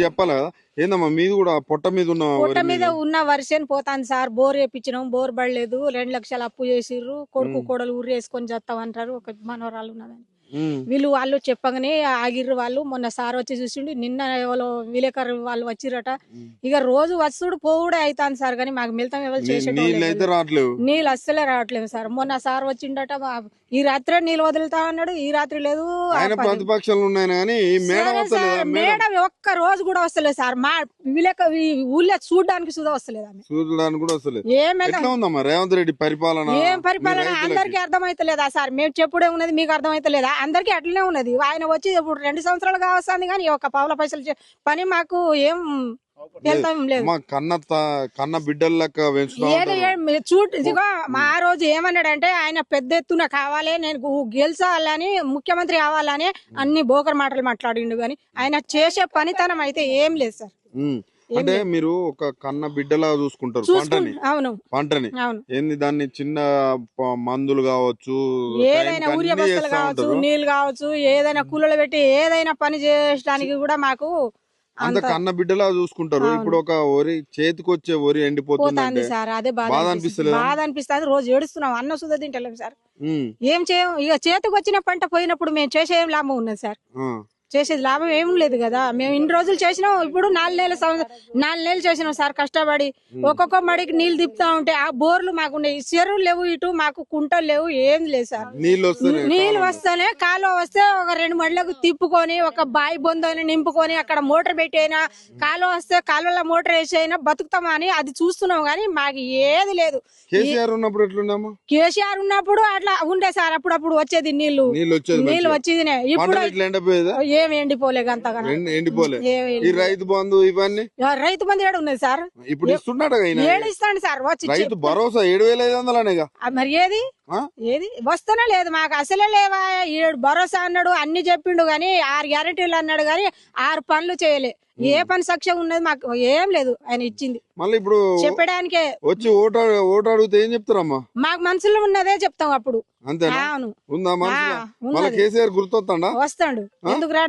చెప్పాలి కదా. ఏందమ్మా మీది కూడా పొట్ట మీద ఉన్న వర్షం పోతాంది సార్. బోర్ వేపించినాం, బోర్ పడలేదు. 2 లక్షలు అప్పు చేసిర్రు. కొడుకు కోడలు ఊరు వేసుకొని చేస్తామంటారు. ఒక మనవరాలు ఉన్నదని వాళ్ళు చెప్పగానే ఆగిర్రు. వాళ్ళు మొన్న సార్ వచ్చి చూసిండు. నిన్న ఎవరో విలేకరు వాళ్ళు వచ్చిరట. ఇక రోజు వస్తుడు పోవుడే అవుతాను సార్. కానీ మాకు మిగతా ఎవరు చేసేటోళ్ళు నీళ్ళు అస్సలే రావట్లేదు సార్. మొన్న సార్ వచ్చిండట. ఈ రాత్రే నీళ్ళు వదులుతా అన్నాడు. ఈ రాత్రి లేదు. ప్రతిపక్షాలు మేడం ఒక్క రోజు కూడా వస్తలేదు సార్. మా ఊళ్ళో చూడడానికి సుధా వస్తలేదు. రేవంత్ రెడ్డి పరిపాలన ఏం పరిపాలన అందరికీ అర్థమైతలేదా సార్? మేము చెప్పుడే ఉన్నది మీకు అర్థమైతలేదా? అందరికీ అట్లనే ఉన్నది. ఆయన వచ్చి ఇప్పుడు 2 సంవత్సరాలు కావస్తుంది కానీ ఒక పావుల పైసలు పని మాకు ఏం కన్న బిడ్డలక ఇదిగో ఆ రోజు ఏమన్నాడంటే ఆయన పెద్ద ఎత్తున కావాలి, నేను గెలిచాలని, ముఖ్యమంత్రి కావాలని అన్ని బోకర్ మాటలు మాట్లాడిండు. గాని ఆయన చేసే పనితనం అయితే ఏం లేదు సార్. అంటే మీరు ఒక కన్న బిడ్డలా చూసుకుంటారు పంటని. ఏంది దాన్ని చిన్న మందులు కావచ్చు, ఏదైనా ఊరియా బస్తలు కావచ్చు, నీళ్లు కావచ్చు, ఏదైనా కూలలు పెట్టి ఏదైనా పని చేయడానికి కూడా మాకు అంత కన్న బిడ్డలా చూసుకుంటారు. ఇప్పుడు ఒక వరి చేతికి వచ్చే వరి ఎండిపోతుంది సార్. అదే బాధ అనిపిస్తుంది. రోజు ఏడుస్తున్నాం. అన్న సుధా తింటలేము సార్. ఏం చేయం. ఇక చేతికి వచ్చిన పంట పోయినప్పుడు మేము చేసే ఏం లాభం ఉన్నది సార్? చేసేది లాభం ఏం లేదు కదా. మేము ఇన్ని రోజులు చేసినాం. ఇప్పుడు 4 నెలలు చేసినాం సార్ కష్టపడి. ఒక్కొక్క మడికి నీళ్లు తిప్పుతా ఉంటే ఆ బోర్లు మాకు చెరువులు లేవు, ఇటు మాకు కుంటలు లేవు, ఏం లేదు సార్. నీళ్లు వస్తేనే కాలువ వస్తే ఒక 2 మడులకు తిప్పుకొని ఒక బాయి బొందని నింపుకొని అక్కడ మోటార్ పెట్టి అయినా, కాలువ వస్తే కాలువలో మోటార్ వేసి అయినా బతుకుతామని అది చూస్తున్నాం. కానీ మాకు ఏది లేదు. కేసీఆర్ ఉన్నప్పుడు అట్లా ఉండే సార్. అప్పుడప్పుడు వచ్చేది నీళ్లు వచ్చేది. ఇప్పుడు ఏమి ఎండిపోలేదు అంతగా. రైతు బంధు ఇవన్నీ రైతు బంధు ఏడు ఉన్నది సార్. ఇప్పుడు ఇస్తున్నాడు. ఇస్తాను సార్. వచ్చి రైతు భరోసా 7,500 మరి ఏది వస్తూనే లేదు మాకు. అసలే లేవా. 7 భరోసా అన్నాడు, అన్ని చెప్పిండు గాని 6 గ్యారెంటీలు అన్నాడు గాని 6 పనులు చేయలే. ఏ పని సఖ్యం ఉన్నది మాకు ఏం లేదు. ఆయన ఇచ్చింది మళ్ళీ ఇప్పుడు చెప్పడానికే. వచ్చి ఓటు అడిగితే ఏం చెప్తారమ్మా? మాకు మనసులో ఉన్నదే చెప్తాం అప్పుడు. అంతే. కేసీఆర్ గుర్తొస్తాడా? వస్తాడు. ఎందుకు రాడు?